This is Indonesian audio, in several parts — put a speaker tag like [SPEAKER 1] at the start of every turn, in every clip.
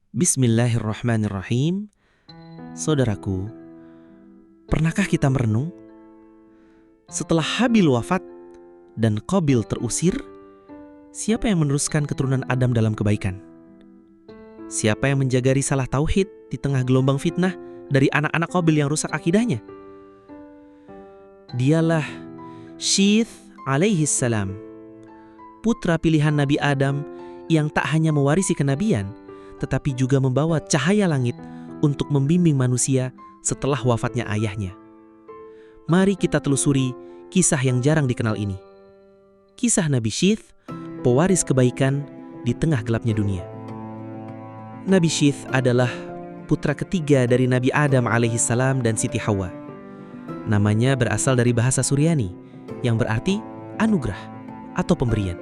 [SPEAKER 1] Bismillahirrahmanirrahim. Saudaraku, pernahkah kita merenung? Setelah Habil wafat dan Qabil terusir, siapa yang meneruskan keturunan Adam dalam kebaikan? Siapa yang menjaga risalah tauhid di tengah gelombang fitnah dari anak-anak Qabil yang rusak akidahnya? Dialah Syith alaihi salam, putra pilihan Nabi Adam yang tak hanya mewarisi kenabian, tetapi juga membawa cahaya langit untuk membimbing manusia setelah wafatnya ayahnya. Mari kita telusuri kisah yang jarang dikenal ini. Kisah Nabi Syith, pewaris kebaikan di tengah gelapnya dunia. Nabi Syith adalah putra ketiga dari Nabi Adam alaihissalam dan Siti Hawa. Namanya berasal dari bahasa Suryani, yang berarti anugerah atau pemberian.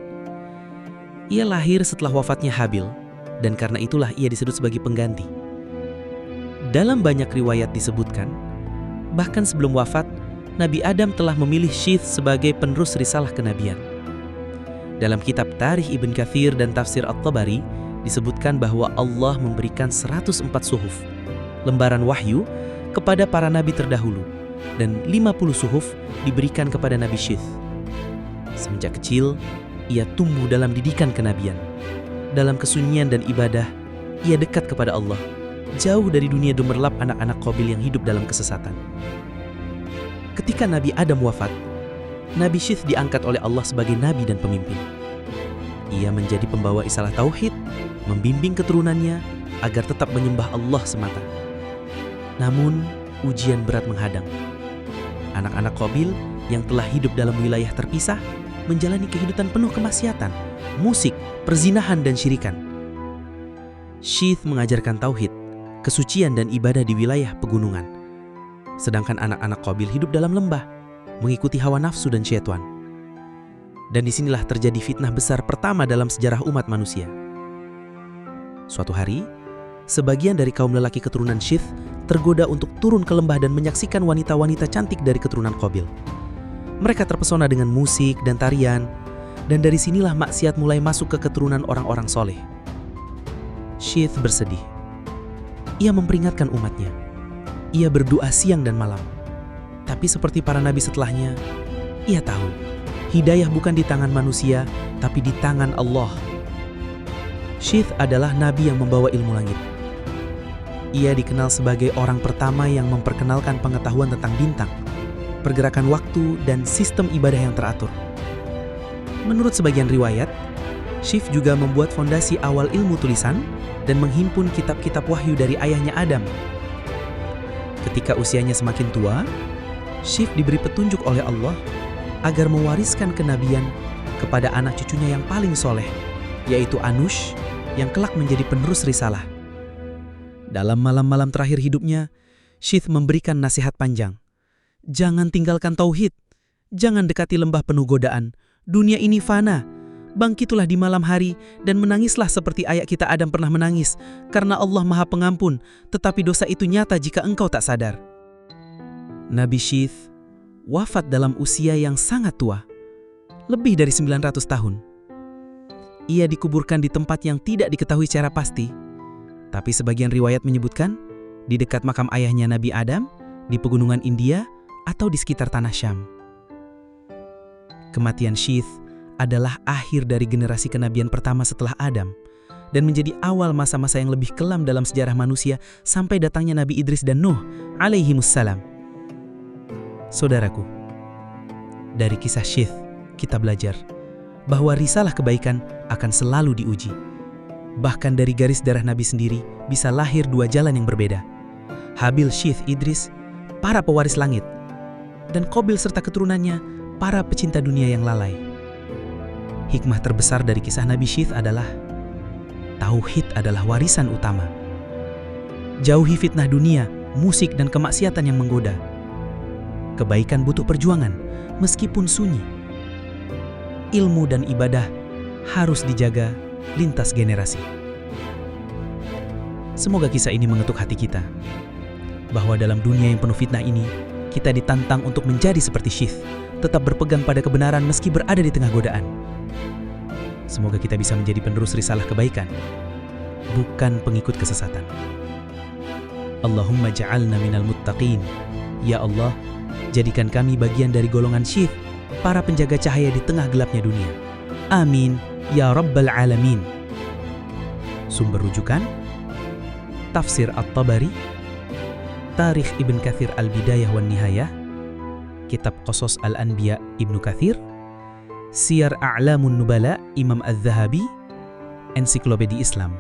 [SPEAKER 1] Ia lahir setelah wafatnya Habil, dan karena itulah ia disebut sebagai pengganti. Dalam banyak riwayat disebutkan, bahkan sebelum wafat, Nabi Adam telah memilih Syith sebagai penerus risalah kenabian. Dalam kitab Tarikh Ibn Katsir dan Tafsir At-Tabari, disebutkan bahwa Allah memberikan 104 suhuf, lembaran wahyu, kepada para nabi terdahulu, dan 50 suhuf diberikan kepada Nabi Syith. Semenjak kecil, ia tumbuh dalam didikan kenabian. Dalam kesunyian dan ibadah, ia dekat kepada Allah, jauh dari dunia gemerlap anak-anak Qabil yang hidup dalam kesesatan. Ketika Nabi Adam wafat, Nabi Syith diangkat oleh Allah sebagai nabi dan pemimpin. Ia menjadi pembawa risalah tauhid, membimbing keturunannya agar tetap menyembah Allah semata. Namun, ujian berat menghadang. Anak-anak Qabil yang telah hidup dalam wilayah terpisah menjalani kehidupan penuh kemaksiatan, musik, perzinahan, dan syirikan. Syith mengajarkan tauhid, kesucian, dan ibadah di wilayah pegunungan. Sedangkan anak-anak Qabil hidup dalam lembah, mengikuti hawa nafsu dan syaitan. Dan disinilah terjadi fitnah besar pertama dalam sejarah umat manusia. Suatu hari, sebagian dari kaum lelaki keturunan Syith tergoda untuk turun ke lembah dan menyaksikan wanita-wanita cantik dari keturunan Qabil. Mereka terpesona dengan musik dan tarian, dan dari sinilah maksiat mulai masuk ke keturunan orang-orang soleh. Syith bersedih. Ia memperingatkan umatnya. Ia berdoa siang dan malam. Tapi seperti para nabi setelahnya, ia tahu hidayah bukan di tangan manusia, tapi di tangan Allah. Syith adalah nabi yang membawa ilmu langit. Ia dikenal sebagai orang pertama yang memperkenalkan pengetahuan tentang bintang, pergerakan waktu, dan sistem ibadah yang teratur. Menurut sebagian riwayat, Syith juga membuat fondasi awal ilmu tulisan dan menghimpun kitab-kitab wahyu dari ayahnya Adam. Ketika usianya semakin tua, Syith diberi petunjuk oleh Allah agar mewariskan kenabian kepada anak cucunya yang paling soleh, yaitu Anush, yang kelak menjadi penerus risalah. Dalam malam-malam terakhir hidupnya, Syith memberikan nasihat panjang. Jangan tinggalkan tauhid, jangan dekati lembah penuh godaan. Dunia ini fana. Bangkitlah di malam hari dan menangislah seperti ayah kita Adam pernah menangis, karena Allah Maha Pengampun, tetapi dosa itu nyata jika engkau tak sadar. Nabi Syith wafat dalam usia yang sangat tua, lebih dari 900 tahun. Ia dikuburkan di tempat yang tidak diketahui secara pasti, tapi sebagian riwayat menyebutkan di dekat makam ayahnya Nabi Adam, di pegunungan India, atau di sekitar tanah Syam. Kematian Syith adalah akhir dari generasi kenabian pertama setelah Adam, dan menjadi awal masa-masa yang lebih kelam dalam sejarah manusia sampai datangnya Nabi Idris dan Nuh alaihimussalam. Saudaraku, dari kisah Syith kita belajar bahwa risalah kebaikan akan selalu diuji. Bahkan dari garis darah Nabi sendiri bisa lahir dua jalan yang berbeda. Habil Syith Idris, para pewaris langit, dan Qabil serta keturunannya, para pecinta dunia yang lalai. Hikmah terbesar dari kisah Nabi Syith adalah tauhid adalah warisan utama. Jauhi fitnah dunia, musik, dan kemaksiatan yang menggoda. Kebaikan butuh perjuangan, meskipun sunyi. Ilmu dan ibadah harus dijaga lintas generasi. Semoga kisah ini mengetuk hati kita, bahwa dalam dunia yang penuh fitnah ini, kita ditantang untuk menjadi seperti Syith, tetap berpegang pada kebenaran meski berada di tengah godaan. Semoga kita bisa menjadi penerus risalah kebaikan, bukan pengikut kesesatan. Allahumma ja'alna minal muttaqin. Ya Allah, jadikan kami bagian dari golongan syith, para penjaga cahaya di tengah gelapnya dunia. Amin, ya Rabbal Alamin. Sumber rujukan: Tafsir At-Tabari, Tarikh Ibn Kathir Al-Bidayah wan Nihayah, Kitab Qasas Al-Anbiya Ibnu Kathir, Siyar A'lamun Nubala Imam Az-Zahabi, Ensiklopedia Islam.